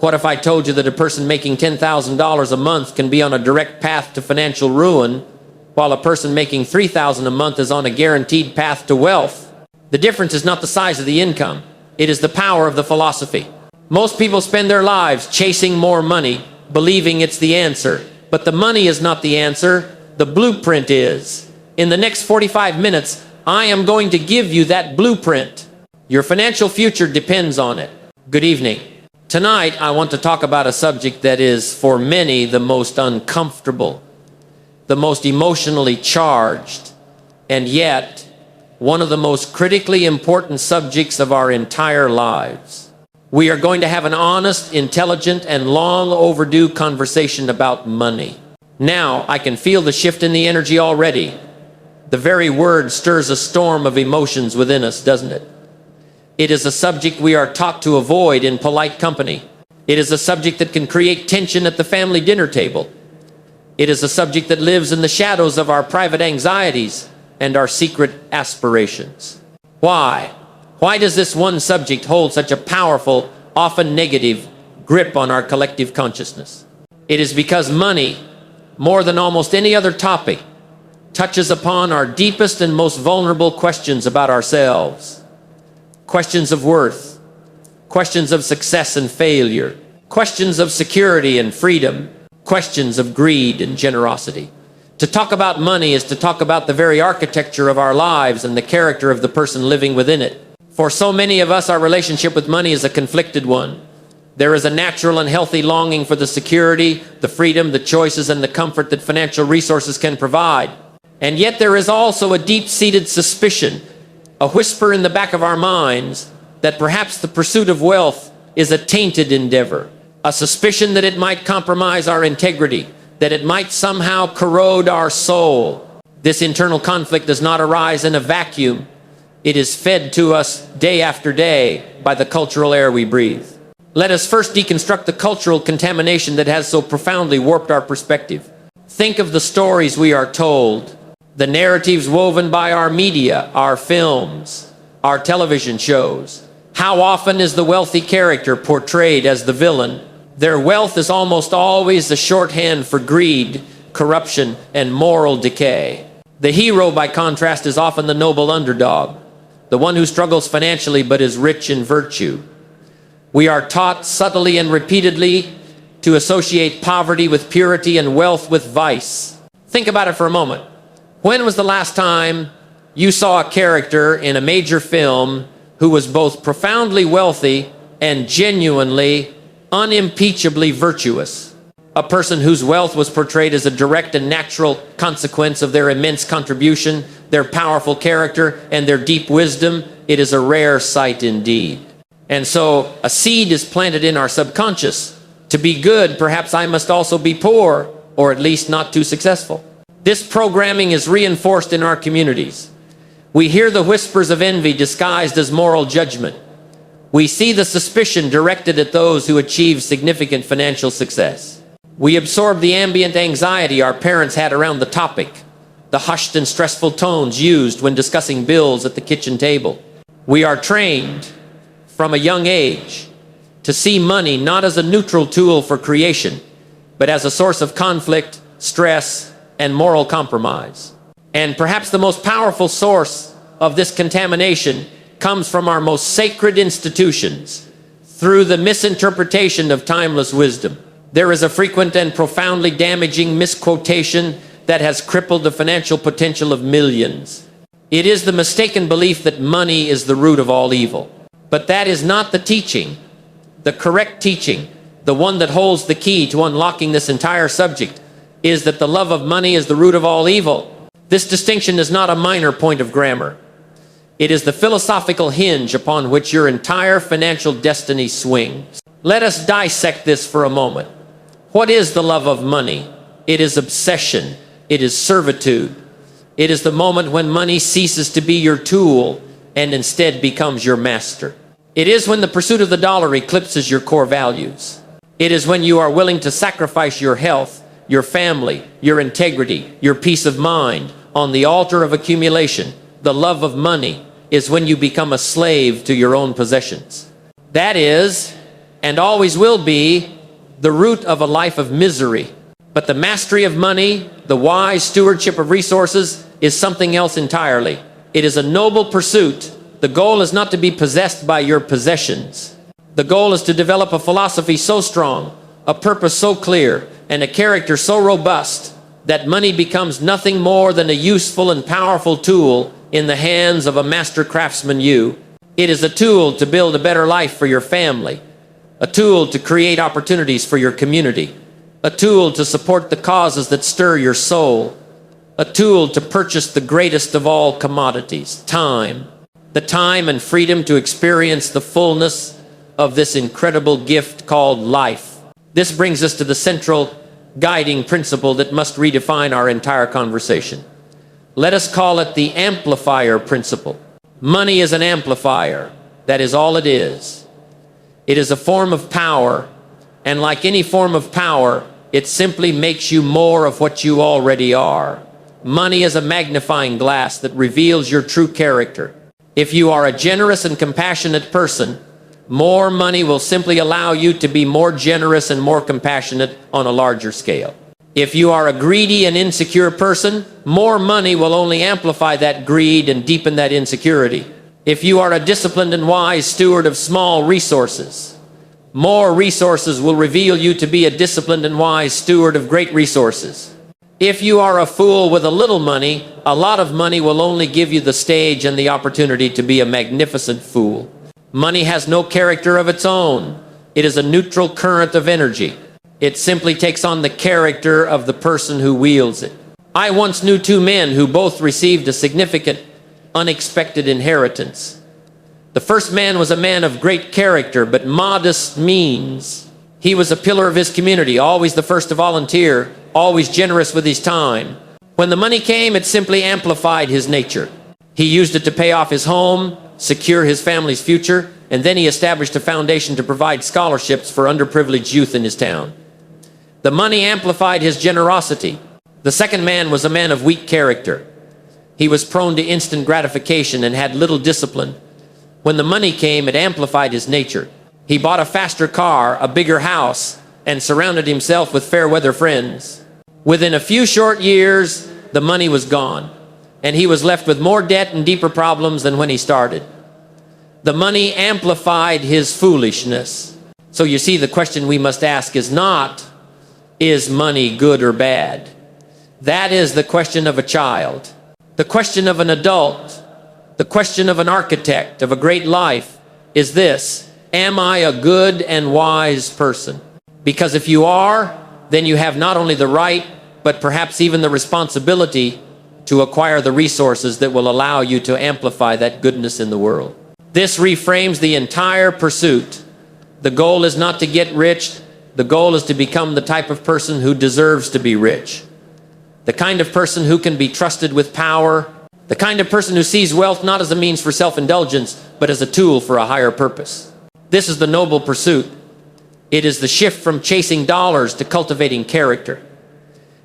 What if I told you that a person making $10,000 a month can be on a direct path to financial ruin, while a person making $3,000 a month is on a guaranteed path to wealth? The difference is not the size of the income. It is the power of the philosophy. Most people spend their lives chasing more money, believing it's the answer. But the money is not the answer. The blueprint is. In the next 45 minutes, I am going to give you that blueprint. Your financial future depends on it. Good evening. Tonight, I want to talk about a subject that is, for many, the most uncomfortable, the most emotionally charged, and yet one of the most critically important subjects of our entire lives. We are going to have an honest, intelligent, and long overdue conversation about money. Now, I can feel the shift in the energy already. The very word stirs a storm of emotions within us, doesn't it? It is a subject we are taught to avoid in polite company. It is a subject that can create tension at the family dinner table. It is a subject that lives in the shadows of our private anxieties and our secret aspirations. Why? Why does this one subject hold such a powerful, often negative, grip on our collective consciousness? It is because money, more than almost any other topic, touches upon our deepest and most vulnerable questions about ourselves. Questions of worth, questions of success and failure, questions of security and freedom, questions of greed and generosity. To talk about money is to talk about the very architecture of our lives and the character of the person living within it. For so many of us, our relationship with money is a conflicted one. There is a natural and healthy longing for the security, the freedom, the choices, and the comfort that financial resources can provide. And yet there is also a deep-seated suspicion, a whisper in the back of our minds, that perhaps the pursuit of wealth is a tainted endeavor, a suspicion that it might compromise our integrity, that it might somehow corrode our soul. This internal conflict does not arise in a vacuum. It is fed to us day after day by the cultural air we breathe. Let us first deconstruct the cultural contamination that has so profoundly warped our perspective. Think of the stories we are told, the narratives woven by our media, our films, our television shows. How often is the wealthy character portrayed as the villain? Their wealth is almost always the shorthand for greed, corruption, and moral decay. The hero, by contrast, is often the noble underdog, the one who struggles financially but is rich in virtue. We are taught subtly and repeatedly to associate poverty with purity and wealth with vice. Think about it for a moment. When was the last time you saw a character in a major film who was both profoundly wealthy and genuinely, unimpeachably virtuous? A person whose wealth was portrayed as a direct and natural consequence of their immense contribution, their powerful character, and their deep wisdom. It is a rare sight indeed. And so a seed is planted in our subconscious. To be good, perhaps I must also be poor, or at least not too successful. This programming is reinforced in our communities. We hear the whispers of envy disguised as moral judgment. We see the suspicion directed at those who achieve significant financial success. We absorb the ambient anxiety our parents had around the topic, the hushed and stressful tones used when discussing bills at the kitchen table. We are trained from a young age to see money not as a neutral tool for creation, but as a source of conflict, stress, and moral compromise. And perhaps the most powerful source of this contamination comes from our most sacred institutions, through the misinterpretation of timeless wisdom. There is a frequent and profoundly damaging misquotation that has crippled the financial potential of millions. It is the mistaken belief that money is the root of all evil. But that is not the teaching. The correct teaching, the one that holds the key to unlocking this entire subject, is that the love of money is the root of all evil. This distinction is not a minor point of grammar. It is the philosophical hinge upon which your entire financial destiny swings. Let us dissect this for a moment. What is the love of money? It is obsession. It is servitude. It is the moment when money ceases to be your tool and instead becomes your master. It is when the pursuit of the dollar eclipses your core values. It is when you are willing to sacrifice your health, your family, your integrity, your peace of mind on the altar of accumulation. The love of money is when you become a slave to your own possessions. That is, and always will be the root of a life of misery. But the mastery of money, the wise stewardship of resources, is something else entirely. It is a noble pursuit. The goal is not to be possessed by your possessions. The goal is to develop a philosophy so strong, a purpose so clear, and a character so robust that money becomes nothing more than a useful and powerful tool in the hands of a master craftsman you. It is a tool to build a better life for your family, a tool to create opportunities for your community, a tool to support the causes that stir your soul, a tool to purchase the greatest of all commodities, time. The time and freedom to experience the fullness of this incredible gift called life. This brings us to the central guiding principle that must redefine our entire conversation. Let us call it the Amplifier Principle. Money is an amplifier. That is all it is. It is a form of power, and like any form of power, it simply makes you more of what you already are. Money is a magnifying glass that reveals your true character. If you are a generous and compassionate person, more money will simply allow you to be more generous and more compassionate on a larger scale. If you are a greedy and insecure person, more money will only amplify that greed and deepen that insecurity. If you are a disciplined and wise steward of small resources, more resources will reveal you to be a disciplined and wise steward of great resources. If you are a fool with a little money, a lot of money will only give you the stage and the opportunity to be a magnificent fool. Money has no character of its own. It is a neutral current of energy. It simply takes on the character of the person who wields it. I once knew two men who both received a significant, unexpected inheritance. The first man was a man of great character, but modest means. He was a pillar of his community, always the first to volunteer, always generous with his time. When the money came, it simply amplified his nature. He used it to pay off his home, secure his family's future, and then he established a foundation to provide scholarships for underprivileged youth in his town. The money amplified his generosity. The second man was a man of weak character. He was prone to instant gratification and had little discipline. When the money came, it amplified his nature. He bought a faster car, a bigger house, and surrounded himself with fair weather friends. Within a few short years, the money was gone, and he was left with more debt and deeper problems than when he started. The money amplified his foolishness. So you see, the question we must ask is not, is money good or bad? That is the question of a child. The question of an adult, the question of an architect of a great life is this: am I a good and wise person? Because if you are, then you have not only the right, but perhaps even the responsibility to acquire the resources that will allow you to amplify that goodness in the world. This reframes the entire pursuit. The goal is not to get rich. The goal is to become the type of person who deserves to be rich. The kind of person who can be trusted with power. The kind of person who sees wealth not as a means for self-indulgence, but as a tool for a higher purpose. This is the noble pursuit. It is the shift from chasing dollars to cultivating character.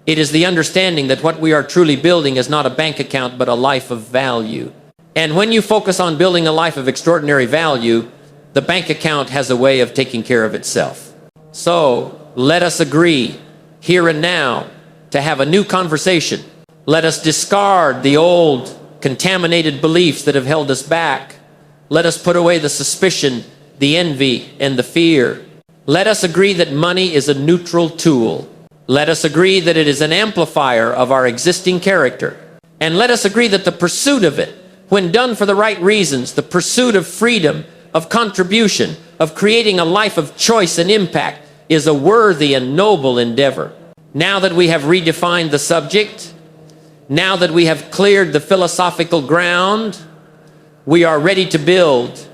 It is the understanding that what we are truly building is not a bank account, but a life of value. And when you focus on building a life of extraordinary value, the bank account has a way of taking care of itself. So let us agree here and now to have a new conversation. Let us discard the old contaminated beliefs that have held us back. Let us put away the suspicion, the envy, and the fear. Let us agree that money is a neutral tool. Let us agree that it is an amplifier of our existing character. And let us agree that the pursuit of it, when done for the right reasons, the pursuit of freedom, of contribution, of creating a life of choice and impact, is a worthy and noble endeavor. Now that we have redefined the subject, now that we have cleared the philosophical ground, we are ready to build.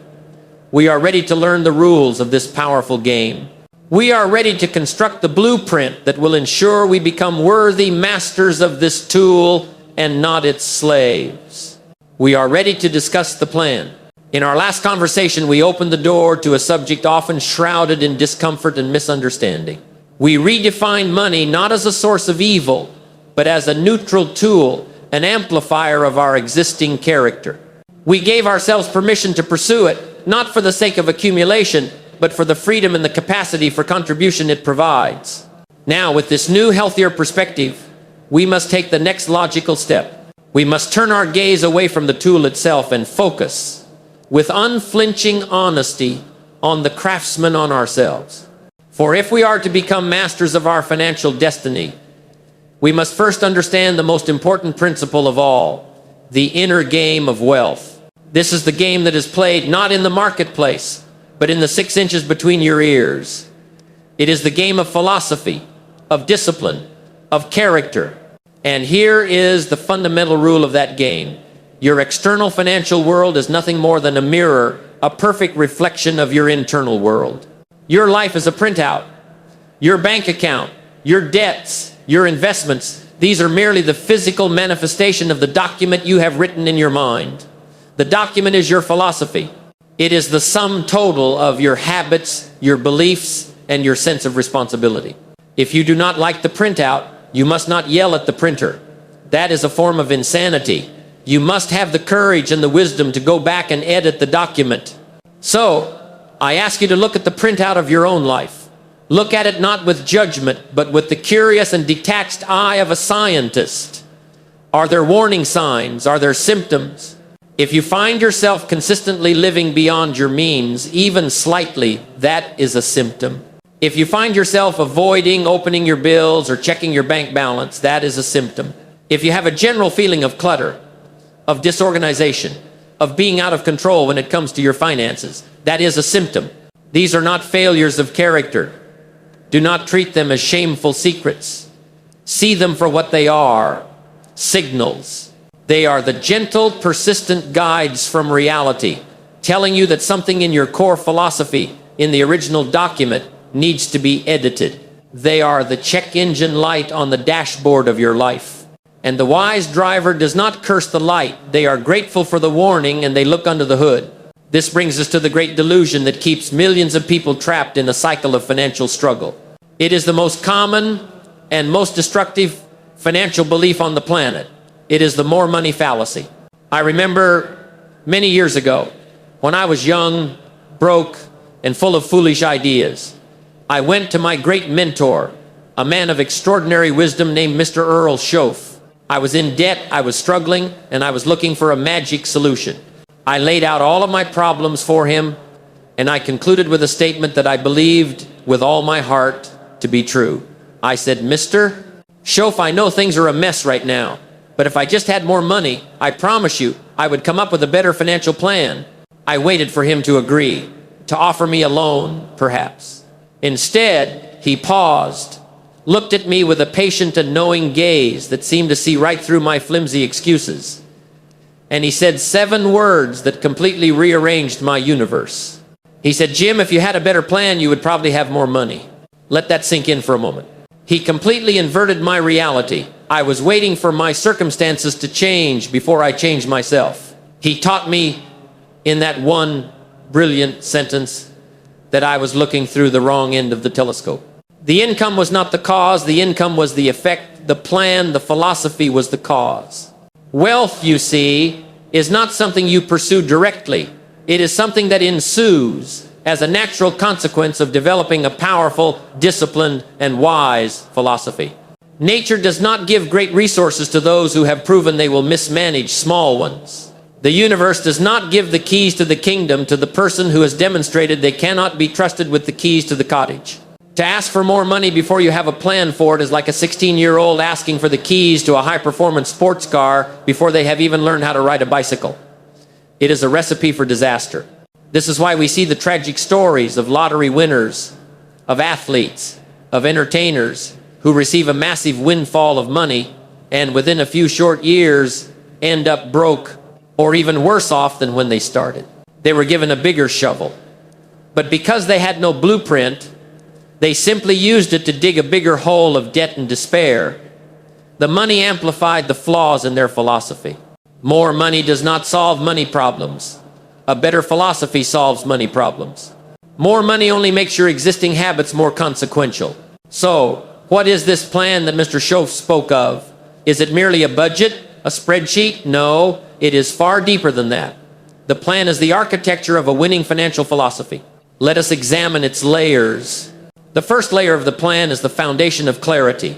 We are ready to learn the rules of this powerful game. We are ready to construct the blueprint that will ensure we become worthy masters of this tool and not its slaves. We are ready to discuss the plan. In our last conversation, we opened the door to a subject often shrouded in discomfort and misunderstanding. We redefined money not as a source of evil, but as a neutral tool, an amplifier of our existing character. We gave ourselves permission to pursue it, not for the sake of accumulation, but for the freedom and the capacity for contribution it provides. Now, with this new, healthier perspective, we must take the next logical step. We must turn our gaze away from the tool itself and focus with unflinching honesty on the craftsman, on ourselves. For if we are to become masters of our financial destiny, we must first understand the most important principle of all, the inner game of wealth. This is the game that is played not in the marketplace, but in the 6 inches between your ears. It is the game of philosophy, of discipline, of character. And here is the fundamental rule of that game. Your external financial world is nothing more than a mirror, a perfect reflection of your internal world. Your life is a printout. Your bank account, your debts, your investments, these are merely the physical manifestation of the document you have written in your mind. The document is your philosophy. It is the sum total of your habits, your beliefs, and your sense of responsibility. If you do not like the printout, you must not yell at the printer. That is a form of insanity. You must have the courage and the wisdom to go back and edit the document. So, I ask you to look at the printout of your own life. Look at it not with judgment, but with the curious and detached eye of a scientist. Are there warning signs? Are there symptoms? If you find yourself consistently living beyond your means, even slightly, that is a symptom. If you find yourself avoiding opening your bills or checking your bank balance, that is a symptom. If you have a general feeling of clutter, of disorganization, of being out of control when it comes to your finances, that is a symptom. These are not failures of character. Do not treat them as shameful secrets. See them for what they are, signals. They are the gentle, persistent guides from reality, telling you that something in your core philosophy, in the original document, needs to be edited. They are the check engine light on the dashboard of your life. And the wise driver does not curse the light. They are grateful for the warning and they look under the hood. This brings us to the great delusion that keeps millions of people trapped in a cycle of financial struggle. It is the most common and most destructive financial belief on the planet. It is the more money fallacy. I remember many years ago when I was young, broke, and full of foolish ideas. I went to my great mentor, a man of extraordinary wisdom named Mr. Earl Schoaf. I was in debt, I was struggling, and I was looking for a magic solution. I laid out all of my problems for him, and I concluded with a statement that I believed with all my heart to be true. I said, Mr. Schoaf, I know things are a mess right now, but if I just had more money, I promise you, I would come up with a better financial plan. I waited for him to agree, to offer me a loan, perhaps. Instead, he paused, looked at me with a patient and knowing gaze that seemed to see right through my flimsy excuses. And he said 7 words that completely rearranged my universe. He said, Jim, if you had a better plan, you would probably have more money. Let that sink in for a moment. He completely inverted my reality. I was waiting for my circumstances to change before I changed myself. He taught me in that one brilliant sentence that I was looking through the wrong end of the telescope. The income was not the cause, the income was the effect, the plan, the philosophy was the cause. Wealth, you see, is not something you pursue directly. It is something that ensues as a natural consequence of developing a powerful, disciplined, and wise philosophy. Nature does not give great resources to those who have proven they will mismanage small ones. The universe does not give the keys to the kingdom to the person who has demonstrated they cannot be trusted with the keys to the cottage. To ask for more money before you have a plan for it is like a 16-year-old asking for the keys to a high-performance sports car before they have even learned how to ride a bicycle. It is a recipe for disaster. This is why we see the tragic stories of lottery winners, of athletes, of entertainers who receive a massive windfall of money and within a few short years end up broke or even worse off than when they started. They were given a bigger shovel. But because they had no blueprint, they simply used it to dig a bigger hole of debt and despair. The money amplified the flaws in their philosophy. More money does not solve money problems. A better philosophy solves money problems. More money only makes your existing habits more consequential. So, what is this plan that Mr. Schoaf spoke of? Is it merely a budget, a spreadsheet? No, it is far deeper than that. The plan is the architecture of a winning financial philosophy. Let us examine its layers. The first layer of the plan is the foundation of clarity.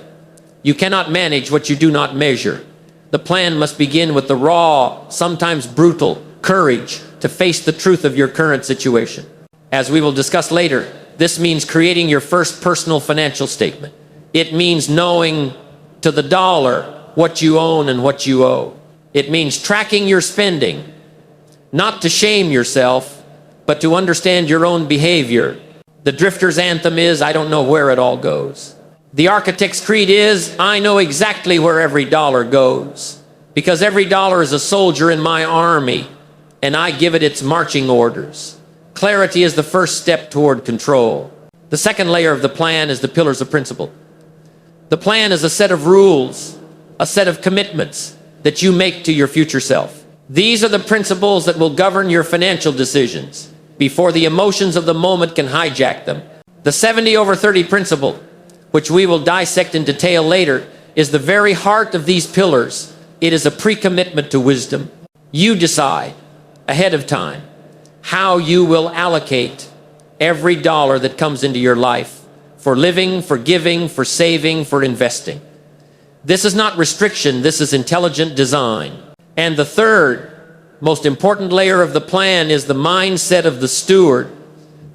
You cannot manage what you do not measure. The plan must begin with the raw, sometimes brutal, courage to face the truth of your current situation. As we will discuss later, this means creating your first personal financial statement. It means knowing to the dollar what you own and what you owe. It means tracking your spending, not to shame yourself, but to understand your own behavior. The drifter's anthem is, I don't know where it all goes. The architect's creed is, I know exactly where every dollar goes, because every dollar is a soldier in my army, and I give it its marching orders. Clarity is the first step toward control. The second layer of the plan is the pillars of principle. The plan is a set of rules, a set of commitments that you make to your future self. These are the principles that will govern your financial decisions before the emotions of the moment can hijack them. The 70/30 principle, which we will dissect in detail later, is the very heart of these pillars. It is a pre-commitment to wisdom. You decide ahead of time how you will allocate every dollar that comes into your life for living, for giving, for saving, for investing. This is not restriction, this is intelligent design. And the third most important layer of the plan is the mindset of the steward.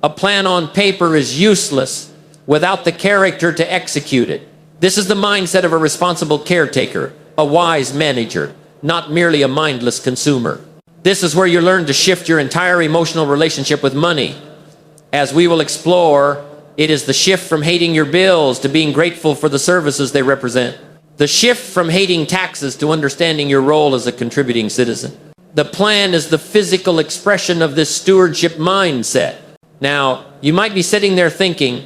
A plan on paper is useless without the character to execute it. This is the mindset of a responsible caretaker, a wise manager, not merely a mindless consumer. This is where you learn to shift your entire emotional relationship with money. As we will explore, it is the shift from hating your bills to being grateful for the services they represent. The shift from hating taxes to understanding your role as a contributing citizen. The plan is the physical expression of this stewardship mindset. Now, you might be sitting there thinking,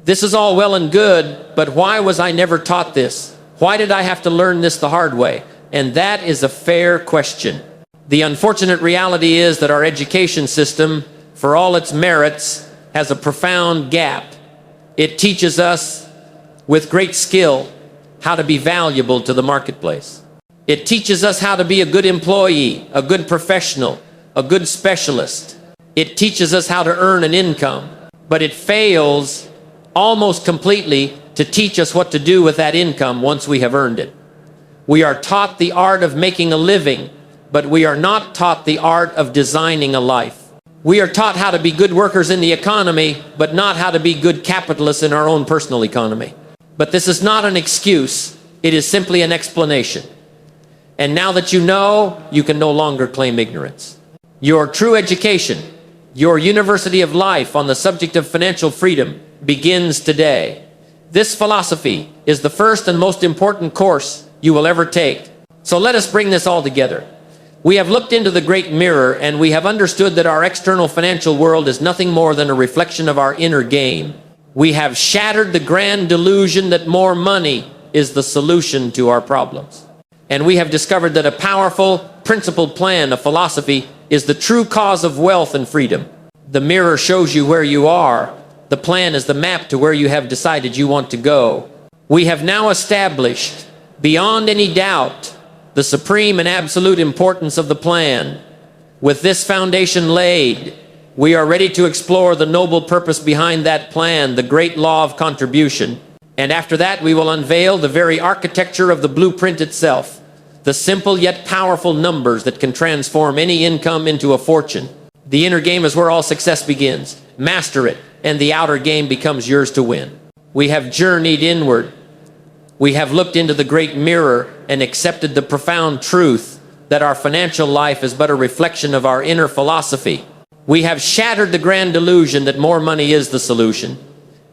this is all well and good, but why was I never taught this? Why did I have to learn this the hard way? And that is a fair question. The unfortunate reality is that our education system, for all its merits, has a profound gap. It teaches us with great skill how to be valuable to the marketplace. It teaches us how to be a good employee, a good professional, a good specialist. It teaches us how to earn an income, but it fails almost completely to teach us what to do with that income once we have earned it. We are taught the art of making a living, but we are not taught the art of designing a life. We are taught how to be good workers in the economy, but not how to be good capitalists in our own personal economy. But this is not an excuse, it is simply an explanation. And now that you know, you can no longer claim ignorance. Your true education, your university of life on the subject of financial freedom begins today. This philosophy is the first and most important course you will ever take. So let us bring this all together. We have looked into the great mirror and we have understood that our external financial world is nothing more than a reflection of our inner game. We have shattered the grand delusion that more money is the solution to our problems. And we have discovered that a powerful, principled plan, a philosophy, is the true cause of wealth and freedom. The mirror shows you where you are. The plan is the map to where you have decided you want to go. We have now established, beyond any doubt, the supreme and absolute importance of the plan. With this foundation laid, we are ready to explore the noble purpose behind that plan, the great law of contribution. And after that, we will unveil the very architecture of the blueprint itself, the simple yet powerful numbers that can transform any income into a fortune. The inner game is where all success begins. Master it, and the outer game becomes yours to win. We have journeyed inward. We have looked into the great mirror and accepted the profound truth that our financial life is but a reflection of our inner philosophy. We have shattered the grand delusion that more money is the solution,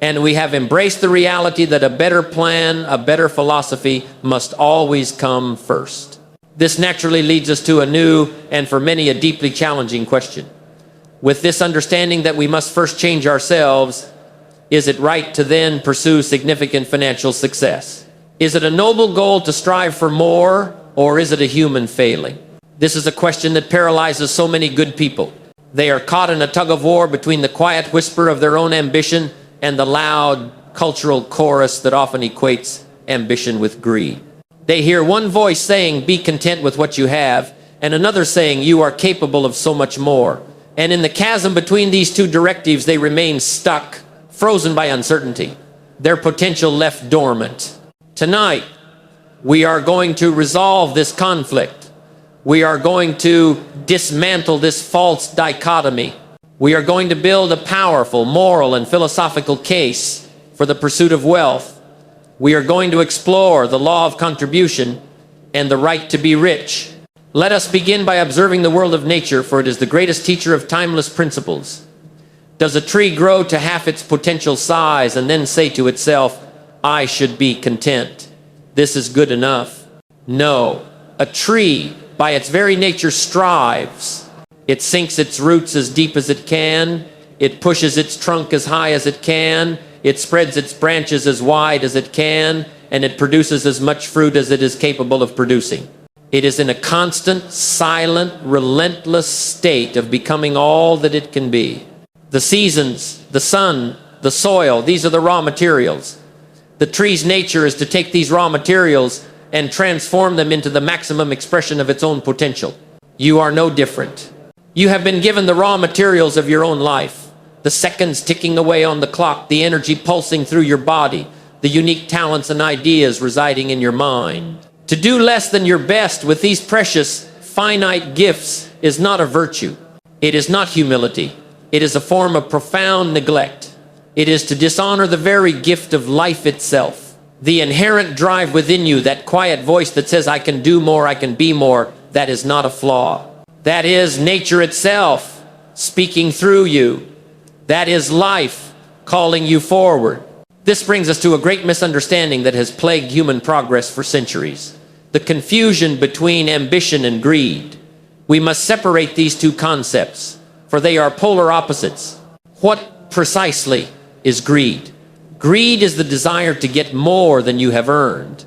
and we have embraced the reality that a better plan, a better philosophy must always come first. This naturally leads us to a new and for many a deeply challenging question. With this understanding that we must first change ourselves, is it right to then pursue significant financial success? Is it a noble goal to strive for more, or is it a human failing? This is a question that paralyzes so many good people. They are caught in a tug of war between the quiet whisper of their own ambition and the loud cultural chorus that often equates ambition with greed. They hear one voice saying, be content with what you have, and another saying, you are capable of so much more. And in the chasm between these two directives, they remain stuck, frozen by uncertainty, their potential left dormant. Tonight, we are going to resolve this conflict. We are going to dismantle this false dichotomy. We are going to build a powerful moral and philosophical case for the pursuit of wealth. We are going to explore the law of contribution and the right to be rich. Let us begin by observing the world of nature, for it is the greatest teacher of timeless principles. Does a tree grow to half its potential size and then say to itself, I should be content? This is good enough. No, a tree by its very nature strives. It sinks its roots as deep as it can. It pushes its trunk as high as it can. It spreads its branches as wide as it can, and it produces as much fruit as it is capable of producing. It is in a constant, silent, relentless state of becoming all that it can be. The seasons, the sun, the soil, these are the raw materials. The tree's nature is to take these raw materials and transform them into the maximum expression of its own potential. You are no different. You have been given the raw materials of your own life, the seconds ticking away on the clock, the energy pulsing through your body, the unique talents and ideas residing in your mind. To do less than your best with these precious, finite gifts is not a virtue. It is not humility. It is a form of profound neglect. It is to dishonor the very gift of life itself. The inherent drive within you, that quiet voice that says, I can do more, I can be more, that is not a flaw. That is nature itself speaking through you. That is life calling you forward. This brings us to a great misunderstanding that has plagued human progress for centuries. The confusion between ambition and greed. We must separate these two concepts, for they are polar opposites. What precisely is greed? Greed is the desire to get more than you have earned.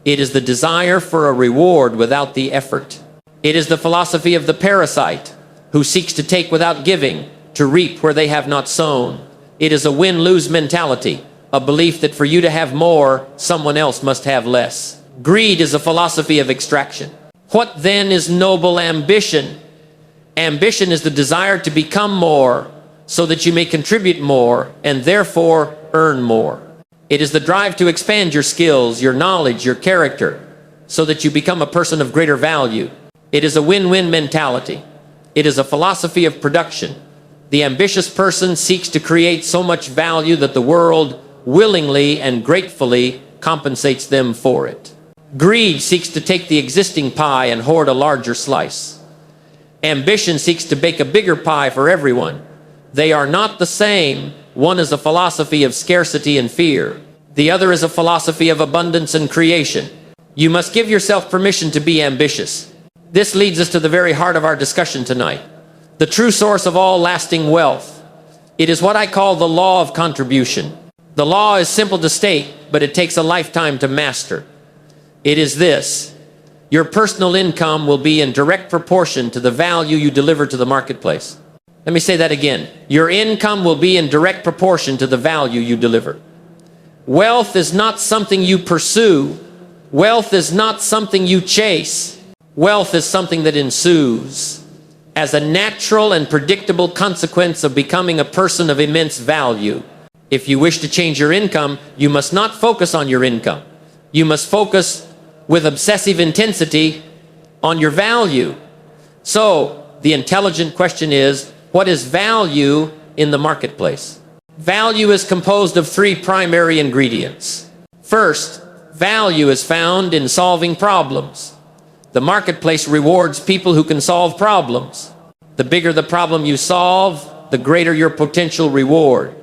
It is the desire for a reward without the effort. It is the philosophy of the parasite who seeks to take without giving, to reap where they have not sown. It is a win-lose mentality, a belief that for you to have more, someone else must have less. Greed is a philosophy of extraction. What then is noble ambition? Ambition is the desire to become more so that you may contribute more and therefore earn more. It is the drive to expand your skills, your knowledge, your character, so that you become a person of greater value. It is a win-win mentality. It is a philosophy of production. The ambitious person seeks to create so much value that the world willingly and gratefully compensates them for it. Greed seeks to take the existing pie and hoard a larger slice. Ambition seeks to bake a bigger pie for everyone. They are not the same. One is a philosophy of scarcity and fear. The other is a philosophy of abundance and creation. You must give yourself permission to be ambitious. This leads us to the very heart of our discussion tonight. The true source of all lasting wealth. It is what I call the law of contribution. The law is simple to state, but it takes a lifetime to master. It is this: your personal income will be in direct proportion to the value you deliver to the marketplace. Let me say that again. Your income will be in direct proportion to the value you deliver. Wealth is not something you pursue. Wealth is not something you chase. Wealth is something that ensues as a natural and predictable consequence of becoming a person of immense value. If you wish to change your income, you must not focus on your income. You must focus with obsessive intensity on your value. So, the intelligent question is, what is value in the marketplace? Value is composed of three primary ingredients. First, value is found in solving problems. The marketplace rewards people who can solve problems. The bigger the problem you solve, the greater your potential reward.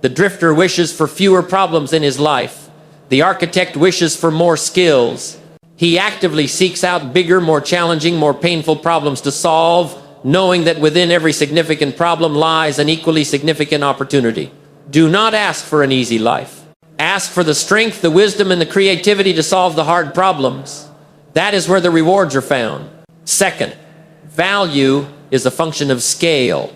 The drifter wishes for fewer problems in his life. The architect wishes for more skills. He actively seeks out bigger, more challenging, more painful problems to solve, knowing that within every significant problem lies an equally significant opportunity. Do not ask for an easy life. Ask for the strength, the wisdom, and the creativity to solve the hard problems. That is where the rewards are found. Second, value is a function of scale.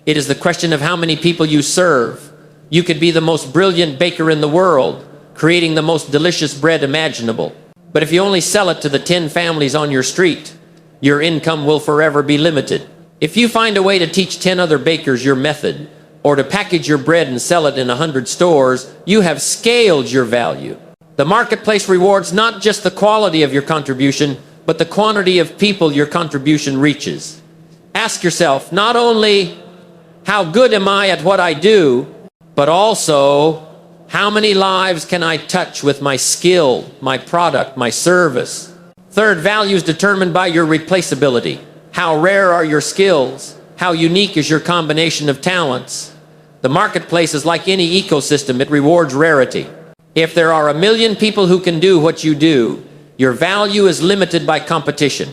It is the question of how many people you serve. You could be the most brilliant baker in the world, creating the most delicious bread imaginable. But if you only sell it to the 10 families on your street, your income will forever be limited. If you find a way to teach 10 other bakers your method, or to package your bread and sell it in 100 stores, you have scaled your value. The marketplace rewards not just the quality of your contribution, but the quantity of people your contribution reaches. Ask yourself, not only how good am I at what I do, but also how many lives can I touch with my skill, my product, my service? Third, value is determined by your replaceability. How rare are your skills? How unique is your combination of talents? The marketplace is like any ecosystem. It rewards rarity. If there are 1 million people who can do what you do, your value is limited by competition.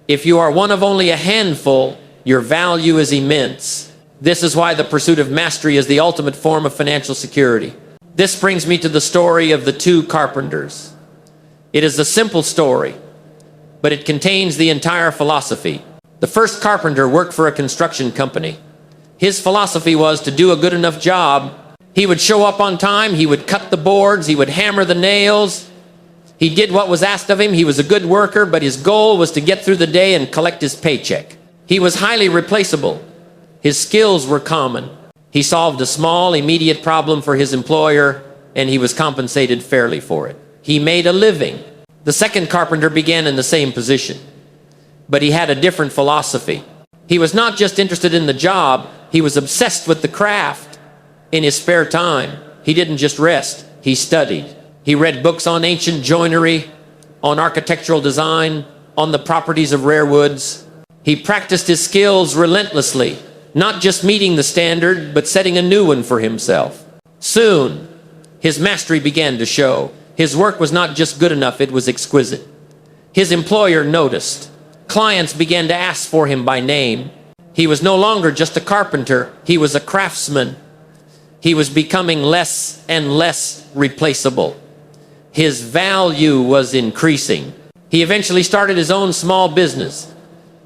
If you are one of only a handful, your value is immense. This is why the pursuit of mastery is the ultimate form of financial security. This brings me to the story of the two carpenters. It is a simple story, but it contains the entire philosophy. The first carpenter worked for a construction company. His philosophy was to do a good enough job. He would show up on time, he would cut the boards, he would hammer the nails. He did what was asked of him. He was a good worker, but his goal was to get through the day and collect his paycheck. He was highly replaceable. His skills were common. He solved a small, immediate problem for his employer, and he was compensated fairly for it. He made a living. The second carpenter began in the same position, but he had a different philosophy. He was not just interested in the job, he was obsessed with the craft. In his spare time, he didn't just rest, he studied. He read books on ancient joinery, on architectural design, on the properties of rare woods. He practiced his skills relentlessly, not just meeting the standard, but setting a new one for himself. Soon, his mastery began to show. His work was not just good enough, it was exquisite. His employer noticed. Clients began to ask for him by name. He was no longer just a carpenter, he was a craftsman. He was becoming less and less replaceable. His value was increasing. He eventually started his own small business.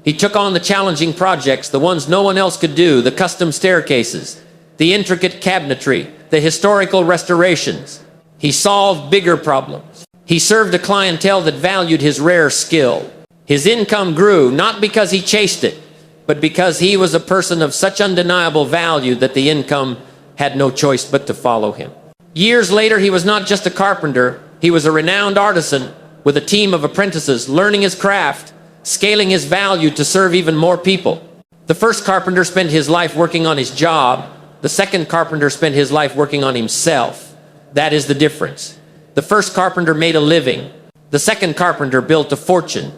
He took on the challenging projects, the ones no one else could do, the custom staircases, the intricate cabinetry, the historical restorations. He solved bigger problems. He served a clientele that valued his rare skill. His income grew, not because he chased it, but because he was a person of such undeniable value that the income had no choice but to follow him. Years later, he was not just a carpenter, he was a renowned artisan with a team of apprentices, learning his craft, scaling his value to serve even more people. The first carpenter spent his life working on his job. The second carpenter spent his life working on himself. That is the difference. The first carpenter made a living. The second carpenter built a fortune.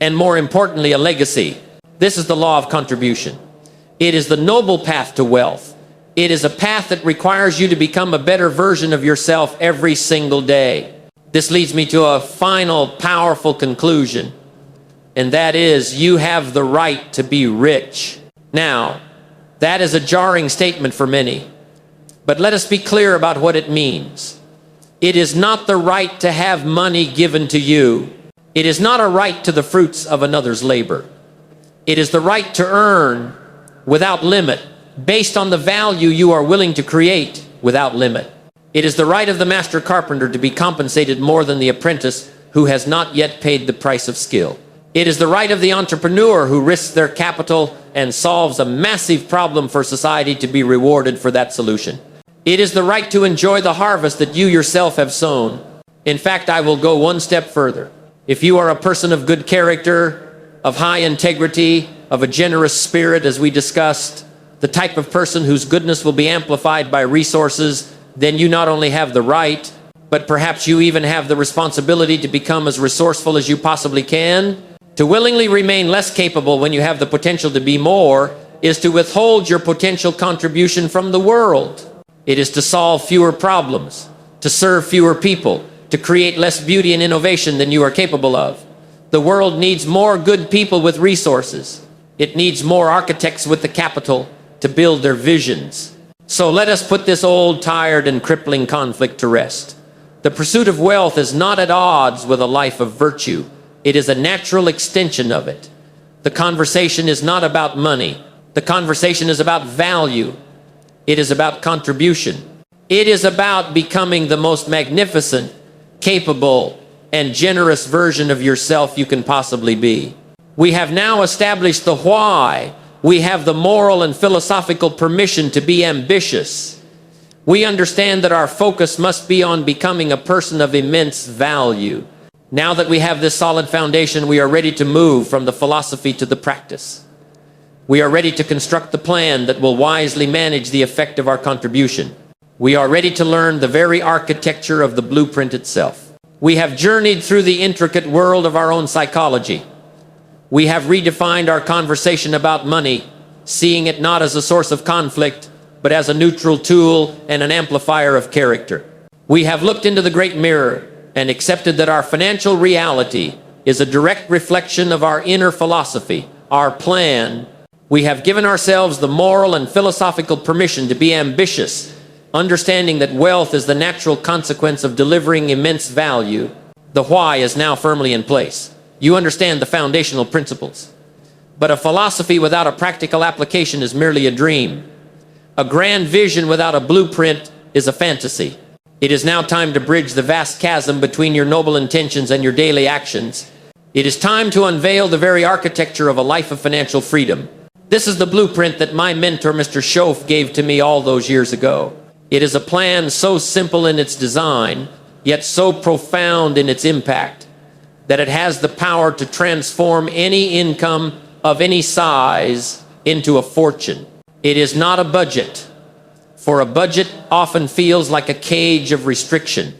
And more importantly, a legacy. This is the law of contribution. It is the noble path to wealth. It is a path that requires you to become a better version of yourself every single day. This leads me to a final, powerful conclusion. And that is, you have the right to be rich. Now, that is a jarring statement for many. But let us be clear about what it means. It is not the right to have money given to you. It is not a right to the fruits of another's labor. It is the right to earn without limit, based on the value you are willing to create without limit. It is the right of the master carpenter to be compensated more than the apprentice who has not yet paid the price of skill. It is the right of the entrepreneur who risks their capital and solves a massive problem for society to be rewarded for that solution. It is the right to enjoy the harvest that you yourself have sown. In fact, I will go one step further. If you are a person of good character, of high integrity, of a generous spirit, as we discussed, the type of person whose goodness will be amplified by resources, then you not only have the right, but perhaps you even have the responsibility to become as resourceful as you possibly can. To willingly remain less capable when you have the potential to be more is to withhold your potential contribution from the world. It is to solve fewer problems, to serve fewer people, to create less beauty and innovation than you are capable of. The world needs more good people with resources. It needs more architects with the capital to build their visions. So let us put this old, tired, and crippling conflict to rest. The pursuit of wealth is not at odds with a life of virtue. It is a natural extension of it. The conversation is not about money. The conversation is about value. It is about contribution. It is about becoming the most magnificent, capable, and generous version of yourself you can possibly be. We have now established the why We have the moral and philosophical permission to be ambitious. We understand that our focus must be on becoming a person of immense value. Now that we have this solid foundation, we are ready to move from the philosophy to the practice. We are ready to construct the plan that will wisely manage the effect of our contribution. We are ready to learn the very architecture of the blueprint itself. We have journeyed through the intricate world of our own psychology. We have redefined our conversation about money, seeing it not as a source of conflict, but as a neutral tool and an amplifier of character. We have looked into the great mirror and accepted that our financial reality is a direct reflection of our inner philosophy, our plan. We have given ourselves the moral and philosophical permission to be ambitious, understanding that wealth is the natural consequence of delivering immense value. The why is now firmly in place. You understand the foundational principles. But a philosophy without a practical application is merely a dream. A grand vision without a blueprint is a fantasy. It is now time to bridge the vast chasm between your noble intentions and your daily actions. It is time to unveil the very architecture of a life of financial freedom. This is the blueprint that my mentor, Mr. Schoaf, gave to me all those years ago. It is a plan so simple in its design, yet so profound in its impact, that it has the power to transform any income of any size into a fortune. It is not a budget, for a budget often feels like a cage of restriction.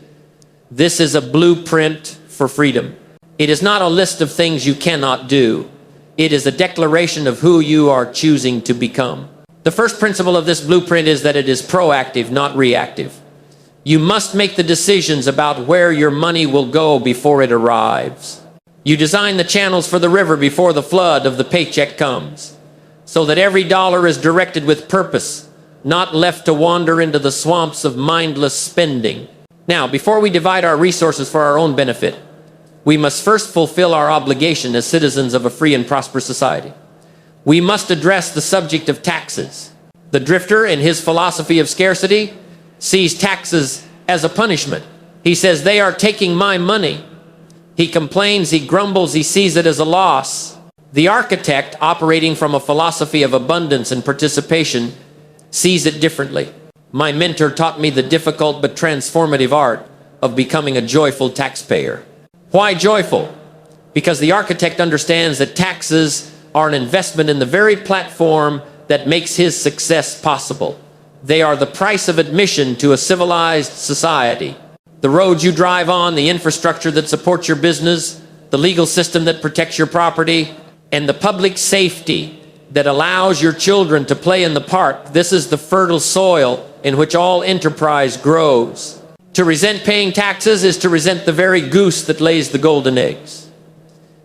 This is a blueprint for freedom. It is not a list of things you cannot do. It is a declaration of who you are choosing to become. The first principle of this blueprint is that it is proactive, not reactive. You must make the decisions about where your money will go before it arrives. You design the channels for the river before the flood of the paycheck comes, so that every dollar is directed with purpose, not left to wander into the swamps of mindless spending. Now, before we divide our resources for our own benefit, we must first fulfill our obligation as citizens of a free and prosperous society. We must address the subject of taxes. The drifter, in his philosophy of scarcity, sees taxes as a punishment. He says, they are taking my money. He complains, he grumbles, he sees it as a loss. The architect, operating from a philosophy of abundance and participation, sees it differently. My mentor taught me the difficult but transformative art of becoming a joyful taxpayer. Why joyful? Because the architect understands that taxes are an investment in the very platform that makes his success possible. They are the price of admission to a civilized society. The roads you drive on, the infrastructure that supports your business, the legal system that protects your property, and the public safety that allows your children to play in the park. This is the fertile soil in which all enterprise grows. To resent paying taxes is to resent the very goose that lays the golden eggs.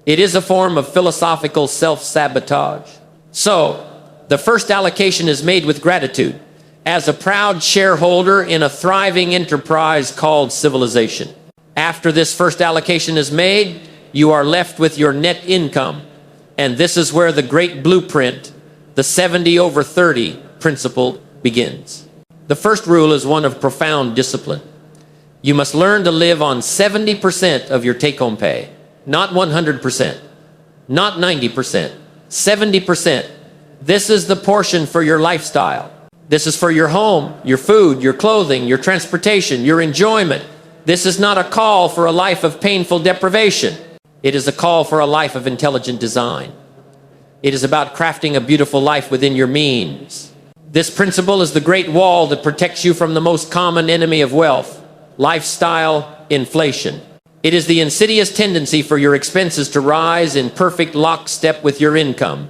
It is a form of philosophical self-sabotage. So, the first allocation is made with gratitude, as a proud shareholder in a thriving enterprise called civilization. After this first allocation is made, you are left with your net income. And this is where the great blueprint, the 70/30 principle, begins. The first rule is one of profound discipline. You must learn to live on 70% of your take-home pay, not 100%, not 90%, 70%. This is the portion for your lifestyle. This is for your home, your food, your clothing, your transportation, your enjoyment. This is not a call for a life of painful deprivation. It is a call for a life of intelligent design. It is about crafting a beautiful life within your means. This principle is the great wall that protects you from the most common enemy of wealth, lifestyle inflation. It is the insidious tendency for your expenses to rise in perfect lockstep with your income,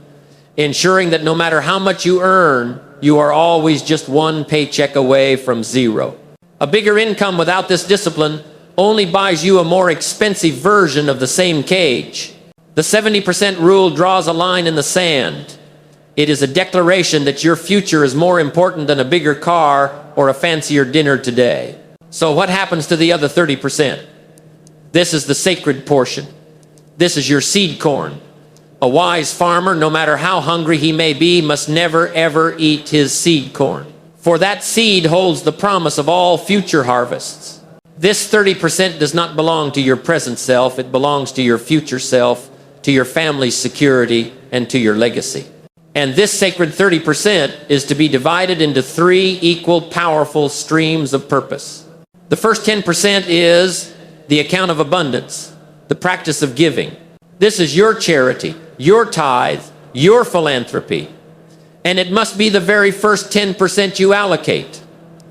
ensuring that no matter how much you earn, you are always just one paycheck away from zero. A bigger income without this discipline only buys you a more expensive version of the same cage. The 70% rule draws a line in the sand. It is a declaration that your future is more important than a bigger car or a fancier dinner today. So what happens to the other 30%? This is the sacred portion. This is your seed corn. A wise farmer, no matter how hungry he may be, must never ever eat his seed corn. For that seed holds the promise of all future harvests. This 30% does not belong to your present self. It belongs to your future self, to your family's security, and to your legacy. And this sacred 30% is to be divided into 3 equal, powerful streams of purpose. The first 10% is the account of abundance, the practice of giving. This is your charity, your tithe, your philanthropy. And it must be the very first 10% you allocate.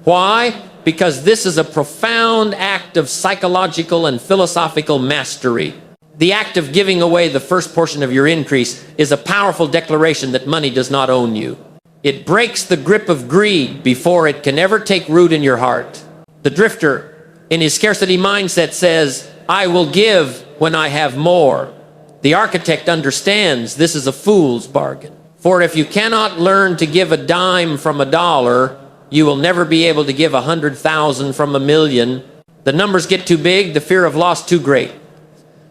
Why? Because this is a profound act of psychological and philosophical mastery. The act of giving away the first portion of your increase is a powerful declaration that money does not own you. It breaks the grip of greed before it can ever take root in your heart. The drifter, in his scarcity mindset, says, I will give when I have more. The architect understands this is a fool's bargain. For if you cannot learn to give a dime from a dollar, you will never be able to give 100,000 from a million. The numbers get too big, the fear of loss too great.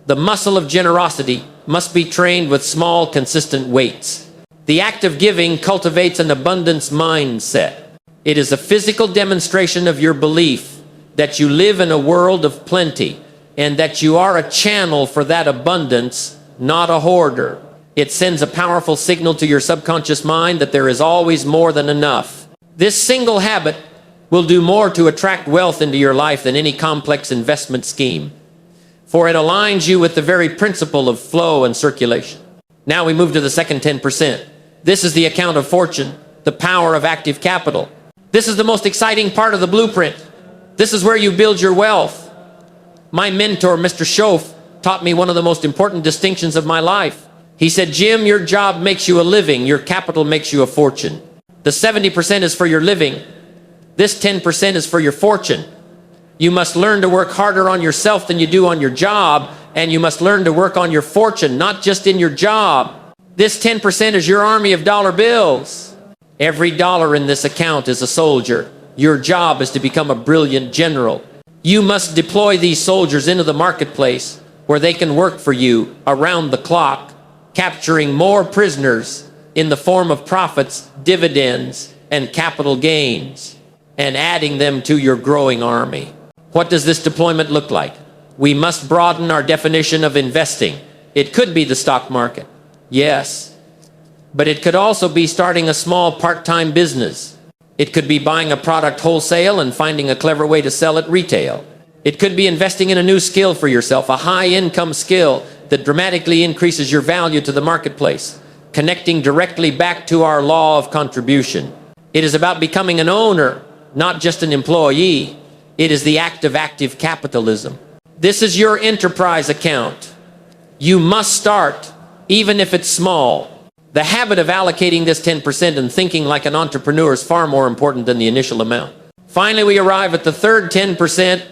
The muscle of generosity must be trained with small, consistent weights. The act of giving cultivates an abundance mindset. It is a physical demonstration of your belief that you live in a world of plenty and that you are a channel for that abundance, not a hoarder. It sends a powerful signal to your subconscious mind that there is always more than enough. This single habit will do more to attract wealth into your life than any complex investment scheme, for it aligns you with the very principle of flow and circulation. Now we move to the second 10%. This is the account of fortune, the power of active capital. This is the most exciting part of the blueprint. This is where you build your wealth. My mentor, Mr. Schoaf, taught me one of the most important distinctions of my life. He said, Jim, your job makes you a living, your capital makes you a fortune. The 70% is for your living. This 10% is for your fortune. You must learn to work harder on yourself than you do on your job, and you must learn to work on your fortune, not just in your job. This 10% is your army of dollar bills. Every dollar in this account is a soldier. Your job is to become a brilliant general. You must deploy these soldiers into the marketplace where they can work for you around the clock, capturing more prisoners in the form of profits, dividends, and capital gains, and adding them to your growing army. What does this deployment look like? We must broaden our definition of investing. It could be the stock market, yes, but it could also be starting a small part-time business. It could be buying a product wholesale and finding a clever way to sell it retail. It could be investing in a new skill for yourself, a high-income skill that dramatically increases your value to the marketplace, connecting directly back to our law of contribution. It is about becoming an owner, not just an employee. It is the act of active capitalism. This is your enterprise account. You must start, even if it's small. The habit of allocating this 10% and thinking like an entrepreneur is far more important than the initial amount. Finally, we arrive at the third 10%.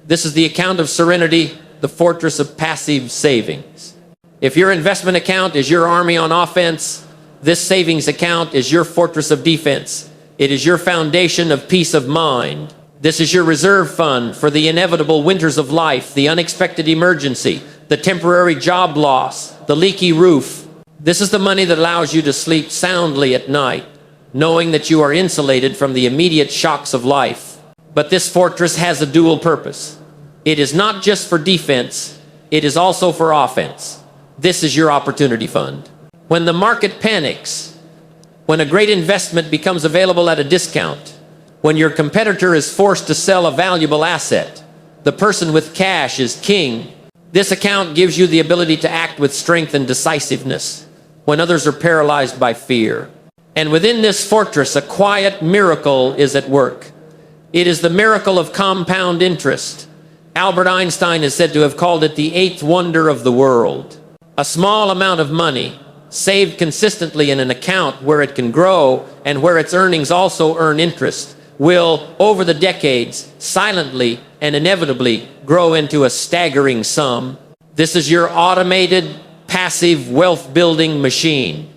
This is the account of serenity, the fortress of passive savings. If your investment account is your army on offense, this savings account is your fortress of defense. It is your foundation of peace of mind. This is your reserve fund for the inevitable winters of life, the unexpected emergency, the temporary job loss, the leaky roof. This is the money that allows you to sleep soundly at night, knowing that you are insulated from the immediate shocks of life. But this fortress has a dual purpose. It is not just for defense, it is also for offense. This is your opportunity fund. When the market panics, when a great investment becomes available at a discount, when your competitor is forced to sell a valuable asset, the person with cash is king. This account gives you the ability to act with strength and decisiveness when others are paralyzed by fear. And within this fortress, a quiet miracle is at work. It is the miracle of compound interest. Albert Einstein is said to have called it the eighth wonder of the world. A small amount of money saved consistently in an account where it can grow and where its earnings also earn interest will, over the decades, silently and inevitably grow into a staggering sum. This is your automated, passive wealth-building machine.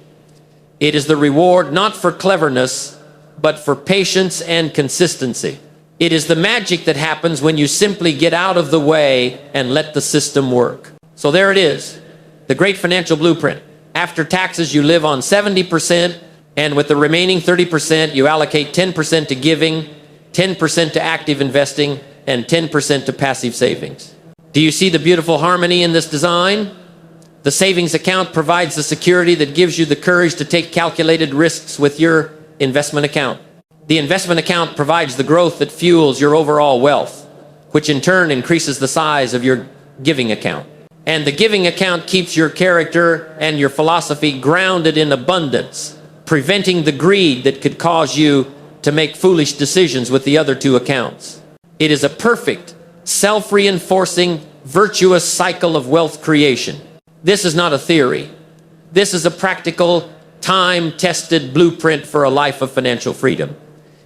It is the reward not for cleverness, but for patience and consistency. It is the magic that happens when you simply get out of the way and let the system work. So there it is, the great financial blueprint. After taxes, you live on 70%, and with the remaining 30%, you allocate 10% to giving, 10% to active investing, and 10% to passive savings. Do you see the beautiful harmony in this design? The savings account provides the security that gives you the courage to take calculated risks with your investment account. The investment account provides the growth that fuels your overall wealth, which in turn increases the size of your giving account. And the giving account keeps your character and your philosophy grounded in abundance, preventing the greed that could cause you to make foolish decisions with the other two accounts. It is a perfect, self-reinforcing, virtuous cycle of wealth creation. This is not a theory. This is a practical, time-tested blueprint for a life of financial freedom.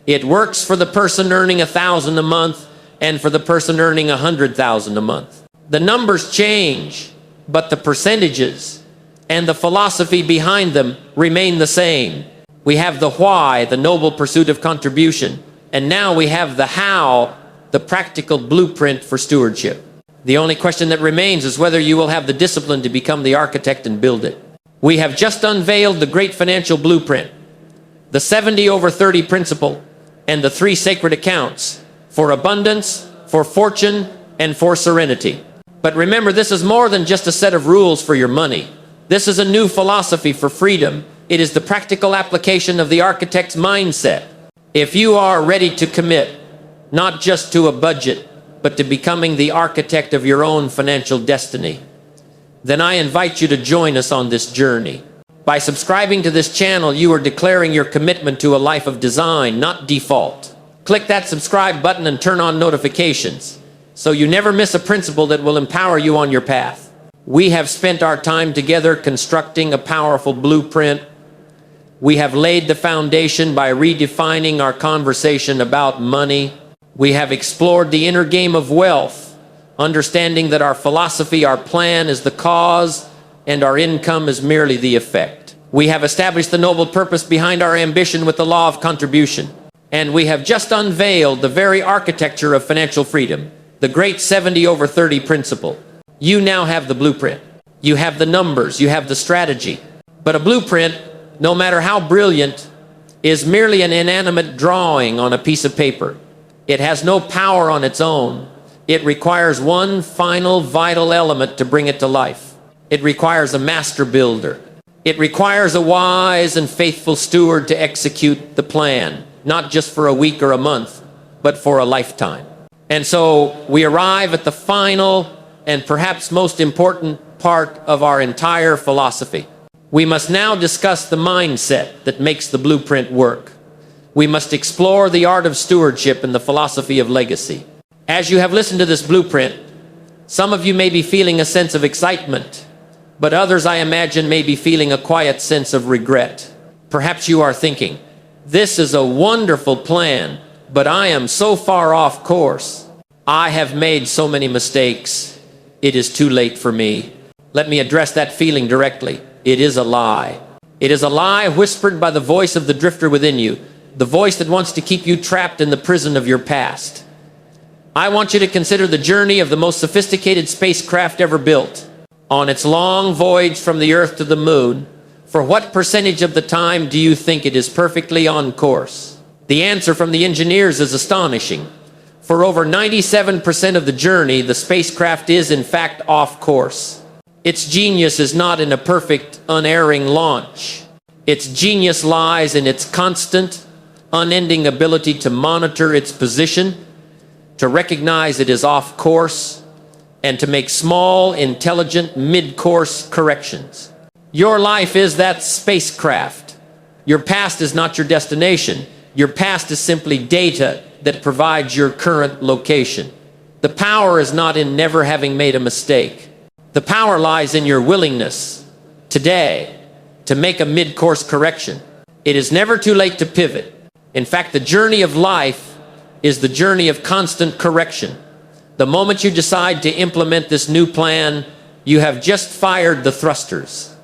It works for the person earning $1,000 a month and for the person earning $100,000 a month. The numbers change, but the percentages and the philosophy behind them remain the same. We have the why, the noble pursuit of contribution, and now we have the how, the practical blueprint for stewardship. The only question that remains is whether you will have the discipline to become the architect and build it. We have just unveiled the great financial blueprint, the 70/30 principle, and the 3 sacred accounts for abundance, for fortune, and for serenity. But remember, this is more than just a set of rules for your money. This is a new philosophy for freedom. It is the practical application of the architect's mindset. If you are ready to commit, not just to a budget, but to becoming the architect of your own financial destiny, then I invite you to join us on this journey. By subscribing to this channel, you are declaring your commitment to a life of design, not default. Click that subscribe button and turn on notifications, so you never miss a principle that will empower you on your path. We have spent our time together constructing a powerful blueprint. We have laid the foundation by redefining our conversation about money. We have explored the inner game of wealth, understanding that our philosophy, our plan is the cause, and our income is merely the effect. We have established the noble purpose behind our ambition with the law of contribution. And we have just unveiled the very architecture of financial freedom, the great 70/30 principle. You now have the blueprint. You have the numbers. You have the strategy. But a blueprint, no matter how brilliant, is merely an inanimate drawing on a piece of paper. It has no power on its own. It requires one final vital element to bring it to life. It requires a master builder. It requires a wise and faithful steward to execute the plan, not just for a week or a month, but for a lifetime. And so we arrive at the final and perhaps most important part of our entire philosophy. We must now discuss the mindset that makes the blueprint work. We must explore the art of stewardship and the philosophy of legacy. As you have listened to this blueprint, some of you may be feeling a sense of excitement, but others, I imagine, may be feeling a quiet sense of regret. Perhaps you are thinking, this is a wonderful plan, but I am so far off course. I have made so many mistakes. It is too late for me. Let me address that feeling directly. It is a lie. It is a lie whispered by the voice of the drifter within you, the voice that wants to keep you trapped in the prison of your past. I want you to consider the journey of the most sophisticated spacecraft ever built. On its long voyage from the Earth to the Moon, for what percentage of the time do you think it is perfectly on course? The answer from the engineers is astonishing. For over 97% of the journey, the spacecraft is in fact off course. Its genius is not in a perfect, unerring launch. Its genius lies in its constant, unending ability to monitor its position, to recognize it is off course, and to make small, intelligent, mid-course corrections. Your life is that spacecraft. Your past is not your destination. Your past is simply data that provides your current location. The power is not in never having made a mistake. The power lies in your willingness today to make a mid-course correction. It is never too late to pivot. In fact, the journey of life is the journey of constant correction. The moment you decide to implement this new plan, you have just fired the thrusters.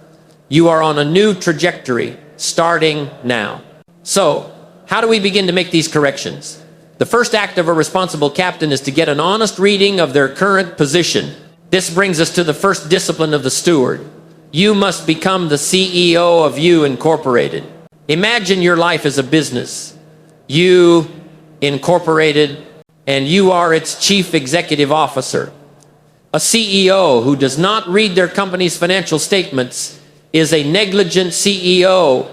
You are on a new trajectory starting now. So, how do we begin to make these corrections? The first act of a responsible captain is to get an honest reading of their current position. This brings us to the first discipline of the steward. You must become the CEO of You Incorporated. Imagine your life as a business. You Incorporated, and you are its chief executive officer. A CEO who does not read their company's financial statements is a negligent CEO,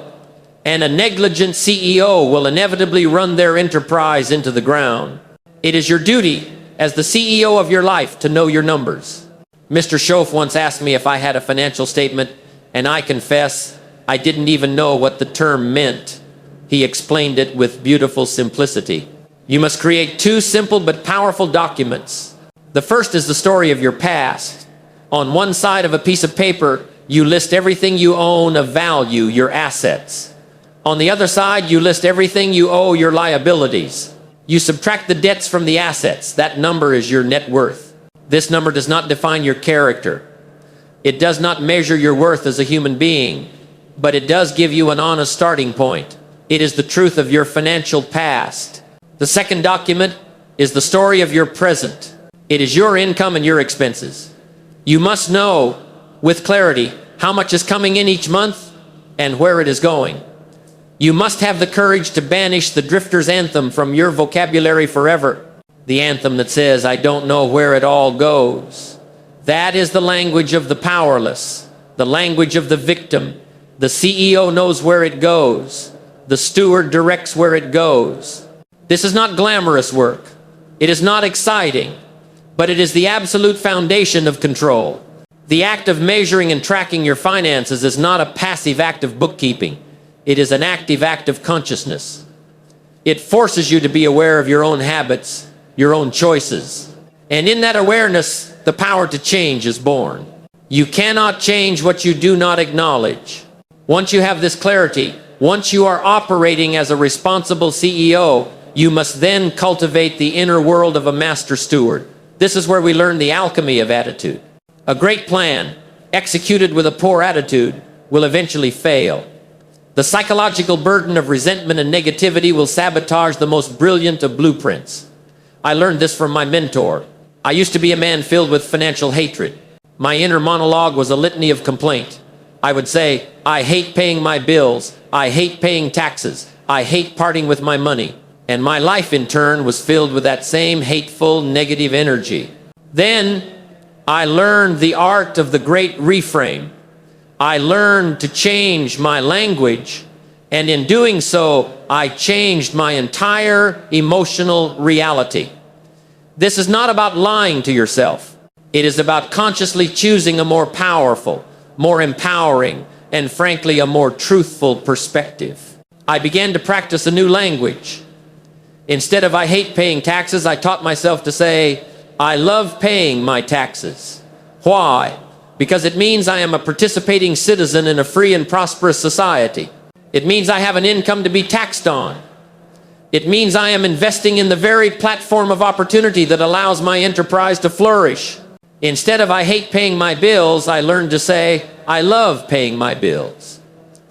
and a negligent CEO will inevitably run their enterprise into the ground. It is your duty as the CEO of your life to know your numbers. Mr. Schoaf once asked me if I had a financial statement, and I confess I didn't even know what the term meant. He explained it with beautiful simplicity. You must create two simple but powerful documents. The first is the story of your past. On one side of a piece of paper, you list everything you own of value, your assets. On the other side, you list everything you owe, your liabilities. You subtract the debts from the assets. That number is your net worth. This number does not define your character. It does not measure your worth as a human being, but it does give you an honest starting point. It is the truth of your financial past. The second document is the story of your present. It is your income and your expenses. You must know with clarity how much is coming in each month and where it is going. You must have the courage to banish the drifter's anthem from your vocabulary forever. The anthem that says, I don't know where it all goes. That is the language of the powerless, the language of the victim. The CEO knows where it goes. The steward directs where it goes. This is not glamorous work. It is not exciting, but it is the absolute foundation of control. The act of measuring and tracking your finances is not a passive act of bookkeeping. It is an active act of consciousness. It forces you to be aware of your own habits, your own choices. And in that awareness, the power to change is born. You cannot change what you do not acknowledge. Once you have this clarity, once you are operating as a responsible CEO, you must then cultivate the inner world of a master steward. This is where we learn the alchemy of attitude. A great plan, executed with a poor attitude, will eventually fail. The psychological burden of resentment and negativity will sabotage the most brilliant of blueprints. I learned this from my mentor. I used to be a man filled with financial hatred. My inner monologue was a litany of complaint. I would say, I hate paying my bills. I hate paying taxes. I hate parting with my money. And my life, in turn, was filled with that same hateful, negative energy. Then I learned the art of the great reframe. I learned to change my language, and in doing so, I changed my entire emotional reality. This is not about lying to yourself. It is about consciously choosing a more powerful, more empowering, and frankly, a more truthful perspective. I began to practice a new language. Instead of I hate paying taxes, I taught myself to say, I love paying my taxes. Why? Because it means I am a participating citizen in a free and prosperous society. It means I have an income to be taxed on. It means I am investing in the very platform of opportunity that allows my enterprise to flourish. Instead of I hate paying my bills, I learned to say, I love paying my bills.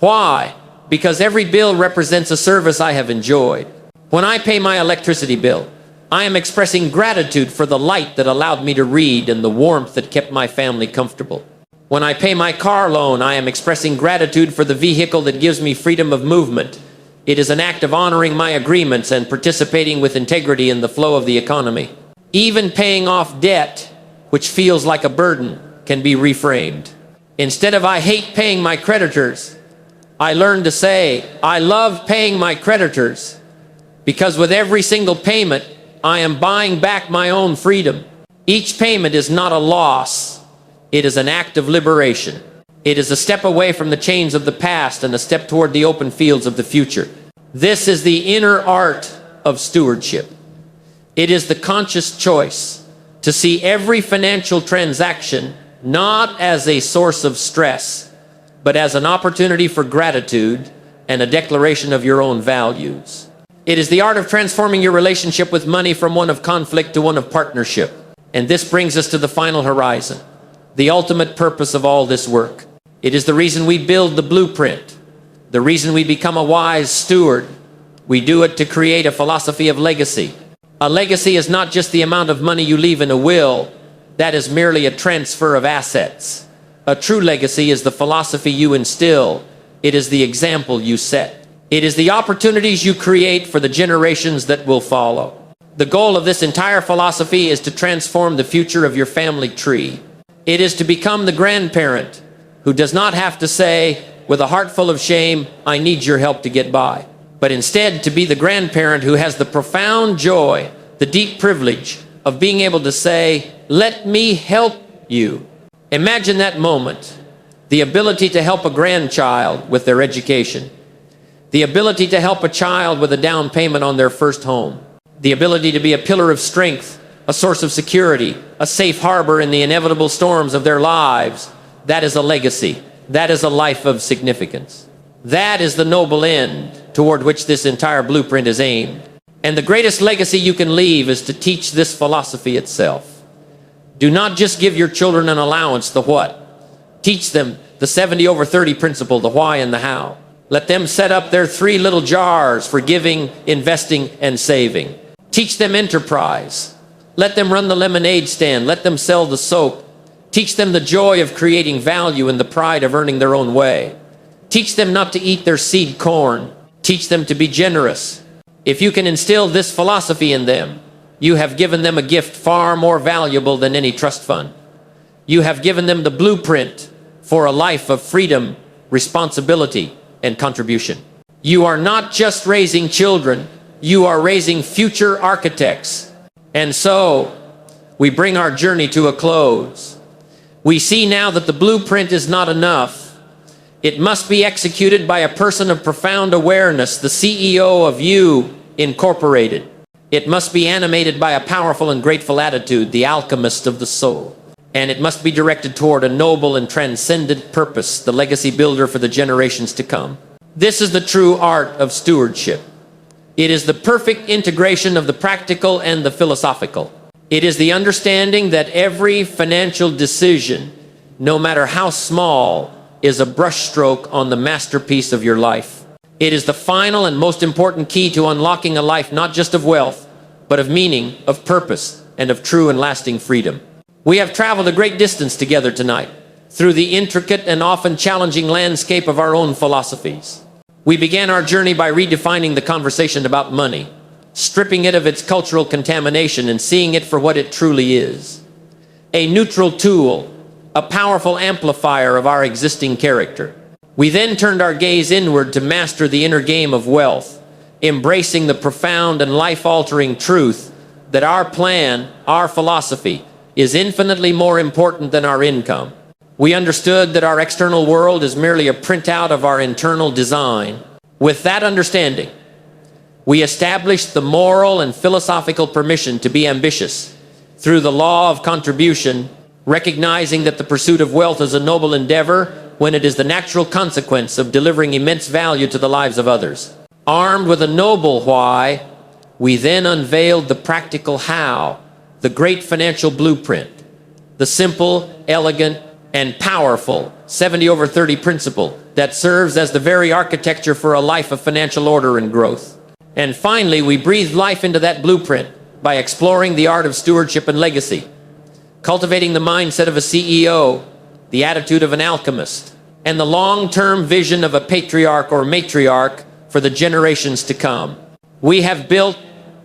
Why? Because every bill represents a service I have enjoyed. When I pay my electricity bill, I am expressing gratitude for the light that allowed me to read and the warmth that kept my family comfortable. When I pay my car loan, I am expressing gratitude for the vehicle that gives me freedom of movement. It is an act of honoring my agreements and participating with integrity in the flow of the economy. Even paying off debt, which feels like a burden, can be reframed. Instead of I hate paying my creditors, I learned to say, I love paying my creditors, because with every single payment, I am buying back my own freedom. Each payment is not a loss. It is an act of liberation. It is a step away from the chains of the past and a step toward the open fields of the future. This is the inner art of stewardship. It is the conscious choice to see every financial transaction not as a source of stress, but as an opportunity for gratitude and a declaration of your own values. It is the art of transforming your relationship with money from one of conflict to one of partnership. And this brings us to the final horizon, the ultimate purpose of all this work. It is the reason we build the blueprint, the reason we become a wise steward. We do it to create a philosophy of legacy. A legacy is not just the amount of money you leave in a will. That is merely a transfer of assets. A true legacy is the philosophy you instill. It is the example you set. It is the opportunities you create for the generations that will follow. The goal of this entire philosophy is to transform the future of your family tree. It is to become the grandparent who does not have to say, with a heart full of shame, I need your help to get by, but instead to be the grandparent who has the profound joy, the deep privilege of being able to say, let me help you. Imagine that moment, the ability to help a grandchild with their education, the ability to help a child with a down payment on their first home, the ability to be a pillar of strength, a source of security, a safe harbor in the inevitable storms of their lives. That is a legacy. That is a life of significance. That is the noble end toward which this entire blueprint is aimed. And the greatest legacy you can leave is to teach this philosophy itself. Do not just give your children an allowance, the what. Teach them the 70/30 principle, the why and the how. Let them set up their 3 little jars for giving, investing, and saving. Teach them enterprise. Let them run the lemonade stand. Let them sell the soap. Teach them the joy of creating value and the pride of earning their own way. Teach them not to eat their seed corn. Teach them to be generous. If you can instill this philosophy in them, you have given them a gift far more valuable than any trust fund. You have given them the blueprint for a life of freedom, responsibility, and contribution. You are not just raising children, you are raising future architects. And so, we bring our journey to a close. We see now that the blueprint is not enough. It must be executed by a person of profound awareness, the CEO of You Incorporated. It must be animated by a powerful and grateful attitude, the alchemist of the soul. And it must be directed toward a noble and transcendent purpose, the legacy builder for the generations to come. This is the true art of stewardship. It is the perfect integration of the practical and the philosophical. It is the understanding that every financial decision, no matter how small, is a brushstroke on the masterpiece of your life. It is the final and most important key to unlocking a life not just of wealth, but of meaning, of purpose, and of true and lasting freedom. We have traveled a great distance together tonight through the intricate and often challenging landscape of our own philosophies. We began our journey by redefining the conversation about money, stripping it of its cultural contamination and seeing it for what it truly is. A neutral tool, a powerful amplifier of our existing character. We then turned our gaze inward to master the inner game of wealth, embracing the profound and life-altering truth that our plan, our philosophy, is infinitely more important than our income. We understood that our external world is merely a printout of our internal design. With that understanding, we established the moral and philosophical permission to be ambitious through the law of contribution, recognizing that the pursuit of wealth is a noble endeavor when it is the natural consequence of delivering immense value to the lives of others. Armed with a noble why, we then unveiled the practical how, the great financial blueprint, the simple, elegant, and powerful 70/30 principle that serves as the very architecture for a life of financial order and growth. And finally, we breathed life into that blueprint by exploring the art of stewardship and legacy, cultivating the mindset of a CEO, the attitude of an alchemist, and the long-term vision of a patriarch or matriarch for the generations to come. We have built,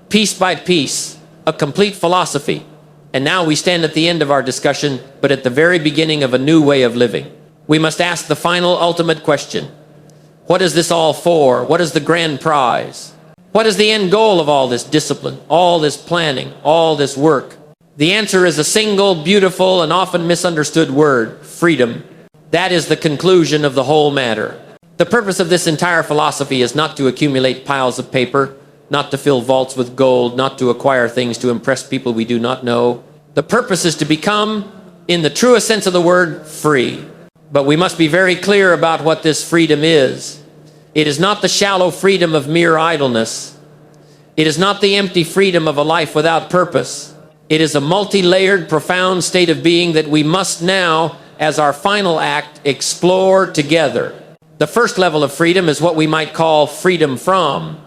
piece by piece, a complete philosophy, and now we stand at the end of our discussion, but at the very beginning of a new way of living. We must ask the final, ultimate question. What is this all for? What is the grand prize? What is the end goal of all this discipline, all this planning, all this work? The answer is a single, beautiful, and often misunderstood word: freedom. That is the conclusion of the whole matter. The purpose of this entire philosophy is not to accumulate piles of paper, not to fill vaults with gold, not to acquire things to impress people we do not know. The purpose is to become, in the truest sense of the word, free. But we must be very clear about what this freedom is. It is not the shallow freedom of mere idleness. It is not the empty freedom of a life without purpose. It is a multi-layered, profound state of being that we must now, as our final act, explore together. The first level of freedom is what we might call freedom from.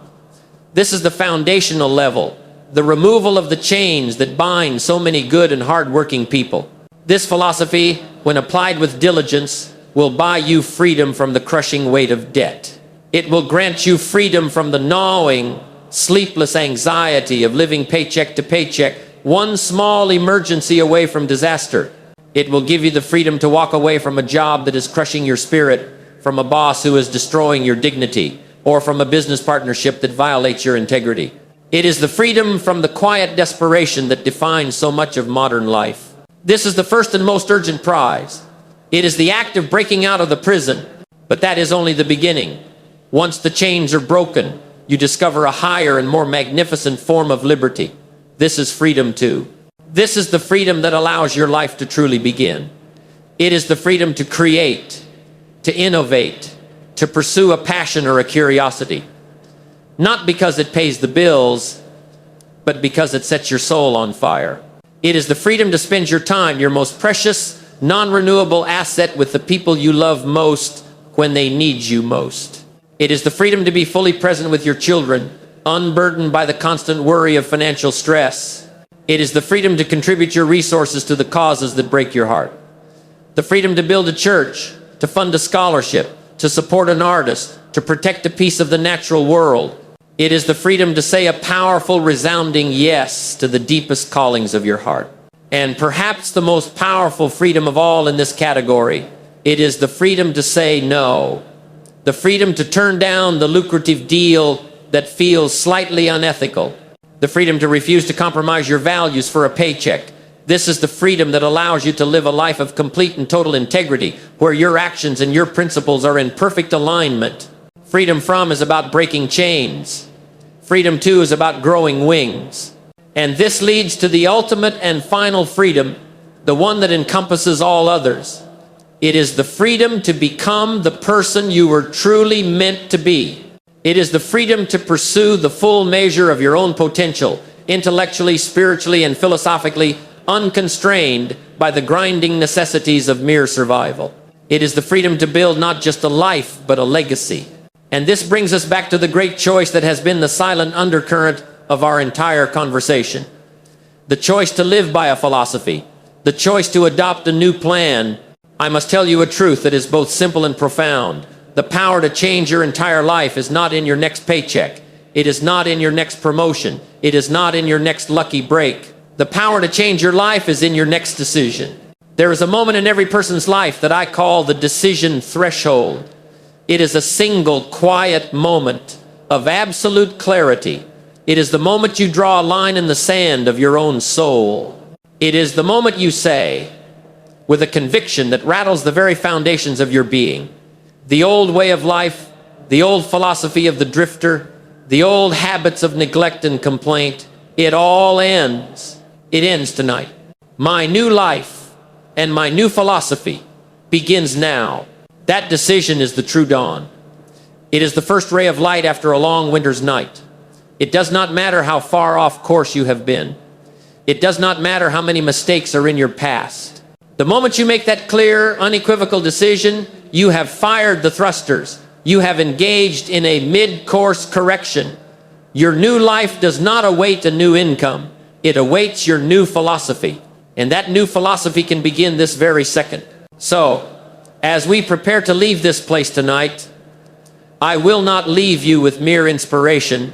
This is the foundational level, the removal of the chains that bind so many good and hard-working people. This philosophy, when applied with diligence, will buy you freedom from the crushing weight of debt. It will grant you freedom from the gnawing sleepless anxiety of living paycheck to paycheck, one small emergency away from disaster. It will give you the freedom to walk away from a job that is crushing your spirit, from a boss who is destroying your dignity, or from a business partnership that violates your integrity. It is the freedom from the quiet desperation that defines so much of modern life. This is the first and most urgent prize. It is the act of breaking out of the prison, but that is only the beginning. Once the chains are broken, you discover a higher and more magnificent form of liberty. This is freedom too. This is the freedom that allows your life to truly begin. It is the freedom to create, to innovate, to pursue a passion or a curiosity. Not because it pays the bills, but because it sets your soul on fire. It is the freedom to spend your time, your most precious, non-renewable asset, with the people you love most when they need you most. It is the freedom to be fully present with your children, unburdened by the constant worry of financial stress. It is the freedom to contribute your resources to the causes that break your heart. The freedom to build a church, to fund a scholarship, to support an artist, to protect a piece of the natural world. It is the freedom to say a powerful, resounding yes to the deepest callings of your heart. And perhaps the most powerful freedom of all in this category, it is the freedom to say no. The freedom to turn down the lucrative deal that feels slightly unethical. The freedom to refuse to compromise your values for a paycheck. This is the freedom that allows you to live a life of complete and total integrity, where your actions and your principles are in perfect alignment. Freedom from is about breaking chains. Freedom to is about growing wings. And this leads to the ultimate and final freedom, the one that encompasses all others. It is the freedom to become the person you were truly meant to be. It is the freedom to pursue the full measure of your own potential, intellectually, spiritually, and philosophically, unconstrained by the grinding necessities of mere survival. It is the freedom to build not just a life, but a legacy. And this brings us back to the great choice that has been the silent undercurrent of our entire conversation. The choice to live by a philosophy, the choice to adopt a new plan. I must tell you a truth that is both simple and profound. The power to change your entire life is not in your next paycheck. It is not in your next promotion. It is not in your next lucky break. The power to change your life is in your next decision. There is a moment in every person's life that I call the decision threshold. It is a single, quiet moment of absolute clarity. It is the moment you draw a line in the sand of your own soul. It is the moment you say, with a conviction that rattles the very foundations of your being, the old way of life, the old philosophy of the drifter, the old habits of neglect and complaint, it all ends. It ends tonight. My new life and my new philosophy begins now. That decision is the true dawn. It is the first ray of light after a long winter's night. It does not matter how far off course you have been. It does not matter how many mistakes are in your past. The moment you make that clear, unequivocal decision, you have fired the thrusters. You have engaged in a mid-course correction. Your new life does not await a new income. It awaits your new philosophy. And that new philosophy can begin this very second. So, as we prepare to leave this place tonight, I will not leave you with mere inspiration.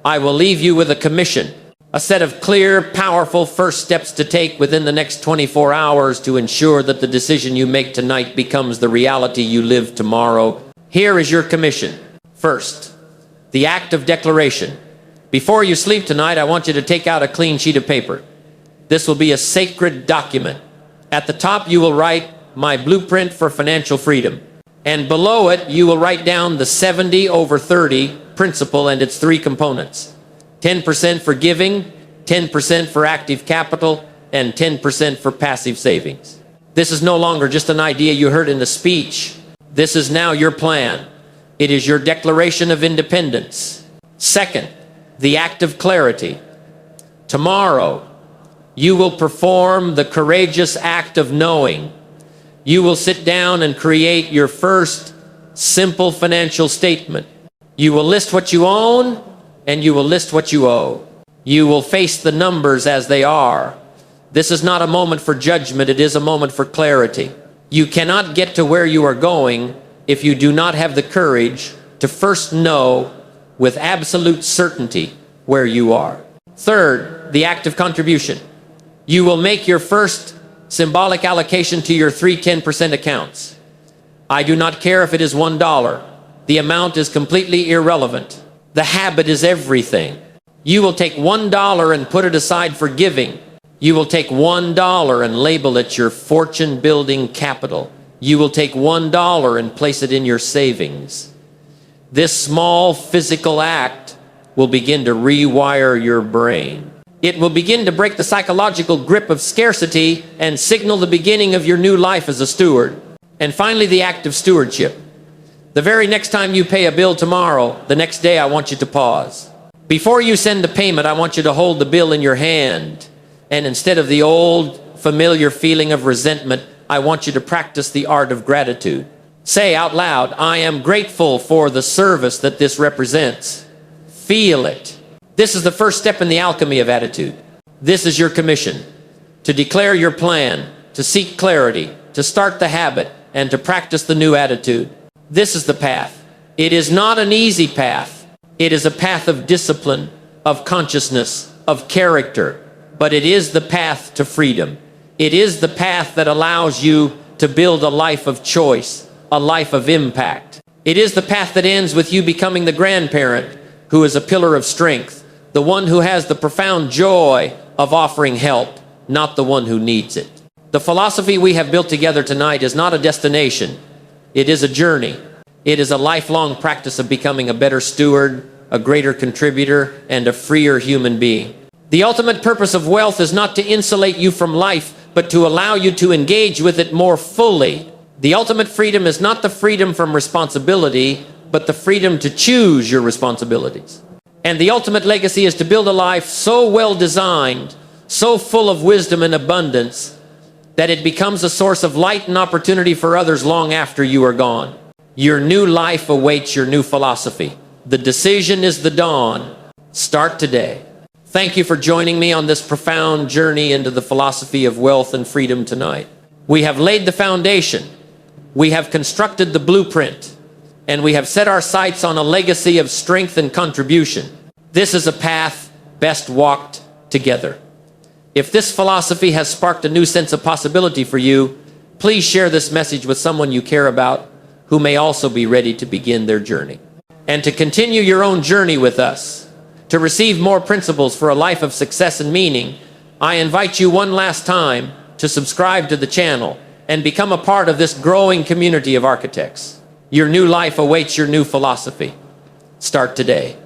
I will leave you with a commission, a set of clear, powerful first steps to take within the next 24 hours to ensure that the decision you make tonight becomes the reality you live tomorrow. Here is your commission. First, the act of declaration. Before you sleep tonight, I want you to take out a clean sheet of paper. This will be a sacred document. At the top, you will write, "My blueprint for financial freedom." And below it, you will write down the 70/30 principle and its three components. 10% for giving, 10% for active capital, and 10% for passive savings. This is no longer just an idea you heard in a speech. This is now your plan. It is your declaration of independence. Second, the act of clarity. Tomorrow, you will perform the courageous act of knowing. You will sit down and create your first simple financial statement. You will list what you own, and you will list what you owe. You will face the numbers as they are. This is not a moment for judgment, it is a moment for clarity. You cannot get to where you are going if you do not have the courage to first know with absolute certainty where you are. Third, the act of contribution. You will make your first symbolic allocation to your 3 10% accounts. I do not care if it is $1. The amount is completely irrelevant. The habit is everything. You will take $1 and put it aside for giving. You will take $1 and label it your fortune-building capital. You will take $1 and place it in your savings. This small physical act will begin to rewire your brain. It will begin to break the psychological grip of scarcity and signal the beginning of your new life as a steward. And finally, the act of stewardship. The very next time you pay a bill tomorrow, the next day I want you to pause. Before you send the payment, I want you to hold the bill in your hand. And instead of the old familiar feeling of resentment, I want you to practice the art of gratitude. Say out loud, I am grateful for the service that this represents. Feel it. This is the first step in the alchemy of attitude. This is your commission: to declare your plan, to seek clarity, to start the habit, and to practice the new attitude. This is the path. It is not an easy path. It is a path of discipline, of consciousness, of character, but it is the path to freedom. It is the path that allows you to build a life of choice, a life of impact. It is the path that ends with you becoming the grandparent who is a pillar of strength, the one who has the profound joy of offering help, not the one who needs it. The philosophy we have built together tonight is not a destination. It is a journey. It is a lifelong practice of becoming a better steward, a greater contributor, and a freer human being. The ultimate purpose of wealth is not to insulate you from life, but to allow you to engage with it more fully. The ultimate freedom is not the freedom from responsibility, but the freedom to choose your responsibilities. And the ultimate legacy is to build a life so well designed, so full of wisdom and abundance, that it becomes a source of light and opportunity for others long after you are gone. Your new life awaits your new philosophy. The decision is the dawn. Start today. Thank you for joining me on this profound journey into the philosophy of wealth and freedom tonight. We have laid the foundation. We have constructed the blueprint. And we have set our sights on a legacy of strength and contribution. This is a path best walked together. If this philosophy has sparked a new sense of possibility for you, please share this message with someone you care about who may also be ready to begin their journey. And to continue your own journey with us, to receive more principles for a life of success and meaning, I invite you one last time to subscribe to the channel and become a part of this growing community of architects. Your new life awaits your new philosophy. Start today.